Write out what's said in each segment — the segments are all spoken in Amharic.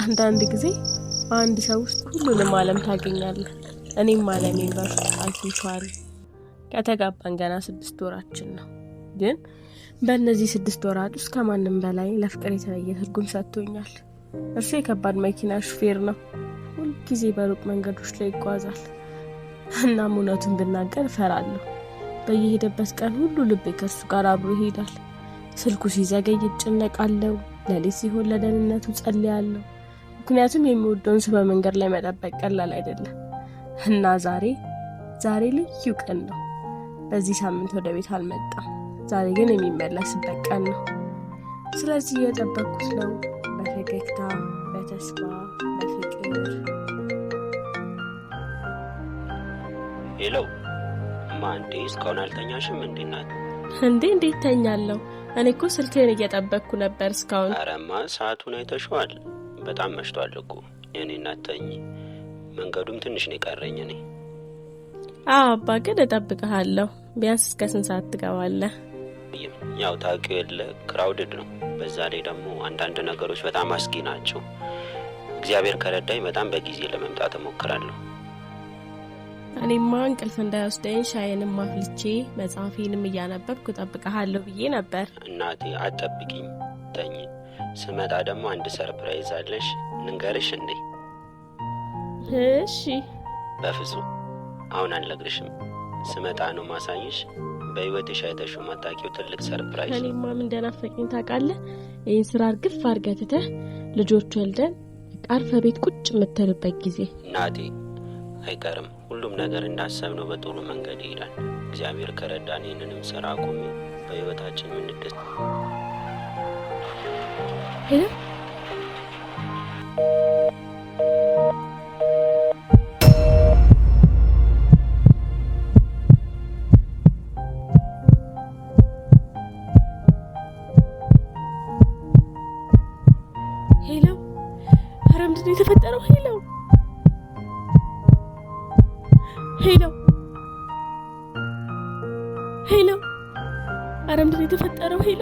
አንዳንድ ጊዜ በአንድ ሰው ውስጥ ሁሉንም ዓለም ታገኛለህ። እኔም ዓለሜን በውስጥ አግኝቼዋለሁ። ከተጋባን ገና 6 ወራችን ነው። ግን በእነዚህ 6 ወራት ውስጥ ከማንም በላይ ለፍቅር የተለየ ትርጉም ሰጥቶኛል። እርሱ የከባድ መኪና ሹፌር ነው። ሁልጊዜ በሩቅ መንገዶች ላይ ይጓዛል። እናም እውነቱን ብናገር እፈራለሁ። በየሄደበት ቀን ሁሉ ልቤ ከእርሱ ጋር አብሮ ይሄዳል። ስልኩ ሲዘገይ እጨነቃለሁ። ሌሊት ሲሆን ለደህንነቱ ጸልያለሁ። ምክንያቱም የሚወደውን ሰው በመንገድ ላይ መጠበቅ ቀላል አይደለም። እና ዛሬ ልዩ ቀን ነው። በዚህ ሳምንት ወደ ቤት አልመጣም። ዛሬ ግን የሚመለስበት ቀን ነው። ስለዚህ እየጠበቅኩት ነው፣ በፈገግታ፣ በተስፋ፣ በፍቅር። ሄሎ ማንዴ፣ እስካሁን አልተኛሽም እንዴ? ናት እንዴት ተኛለሁ? እኔ እኮ ስልክህን እየጠበቅኩ ነበር እስካሁን። አረማ ሰዓቱን አይተሽዋል? በጣም መሽቷል እኮ የኔ እናት ተኝ። መንገዱም ትንሽ ነው የቀረኝ። እኔ አባ ግን እጠብቅሃለሁ። ቢያንስ እስከ ስንት ሰዓት ትገባለህ? ያው ታውቂው የለ ክራውድድ ነው። በዛ ላይ ደግሞ አንዳንድ ነገሮች በጣም አስጊ ናቸው። እግዚአብሔር ከረዳኝ በጣም በጊዜ ለመምጣት እሞክራለሁ። እኔማ እንቅልፍ እንዳይወስደኝ ሻይንም አፍልቼ መጽሐፌንም እያነበብኩ እጠብቅሃለሁ ብዬ ነበር። እናቴ አትጠብቂኝ፣ ተኝ። ስመጣ ደግሞ አንድ ሰርፕራይዝ አለሽ። ንገርሽ እንዴ? እሺ። በፍጹም አሁን አልነግርሽም። ስመጣ ነው ማሳይሽ። በህይወትሽ አይተሽው ማታውቂው ትልቅ ሰርፕራይዝ። እኔማ ምን እንደናፈቀኝ ታውቃለህ? ይህን ስራ እርግፍ አድርገህ ትተህ ልጆች ወልደን አርፈ ቤት ቁጭ የምትልበት ጊዜ። እናቴ አይቀርም። ሁሉም ነገር እንዳሰብነው በጥሩ መንገድ ይሄዳል። እግዚአብሔር ከረዳን ይህንንም ስራ አቁሜ በህይወታችን ምንድስ ሄሎ ኧረ ምንድን ነው የተፈጠረው? ሄሎ ኧረ ምንድን ነው የተፈጠረው? ሄሎ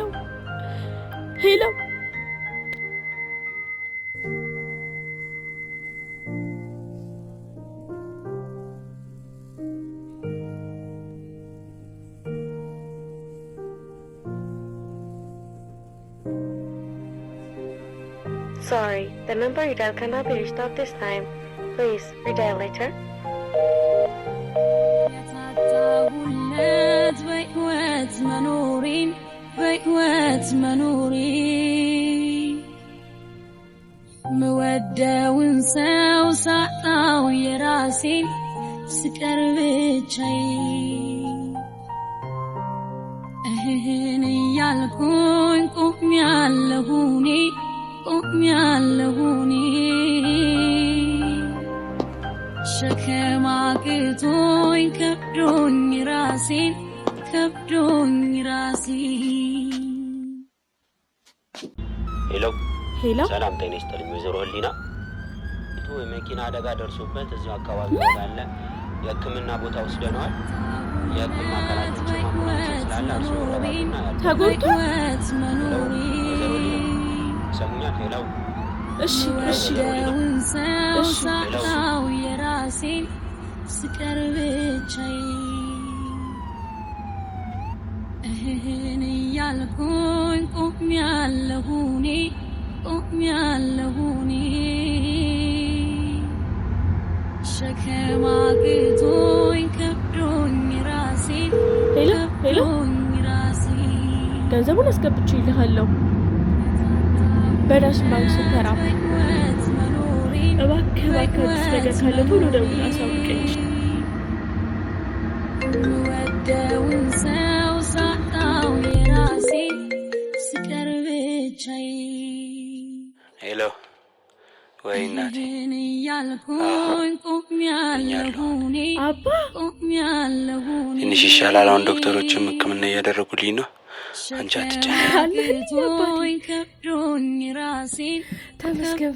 Sorry, the number you dialed cannot be reached at this time. Please redial later. بقوات منوري مودة ونساو ساقاو يراسي سكربتشي اهني يالكون قوم يالهوني شكما كتوين كبدوني راسي ሄሎ ሰላም ጤና ይስጥልኝ ወይዘሮ ህሊና። የመኪና አደጋ ደርሶበት እዚሁ አካባቢ ያለ የህክምና ቦታ ወስደነዋል። የህክምና አካላቶች ስላለ እርሱ ረዳትና ተጎድቶ ሰሙኛል። ሄሎ እሺ የራሴን ስቀርብቻይ እህን ያልኩኝ ቆም ያለሁኔ ሸከማ ግቶኝ ከብዶኝ ራሴን ሄሎ ገንዘቡን አስገብቼ ይልሃለሁ በዳሽን ባንክ ሱፐር አፕ። እባክህ አዲስ ነገር ካለ ቶሎ ደውል አሳውቀኝ። ወደውን ሰው ሳጣው የራሴን ስቀርብቻይ ሄሎ ወይ እናቴ ያልኩኝ ቆሜያለሁኔ አባ ትንሽ ይሻላል። አሁን ዶክተሮችም ህክምና እያደረጉልኝ ነው። አንቺ አትጨነቂ። ተመስገን።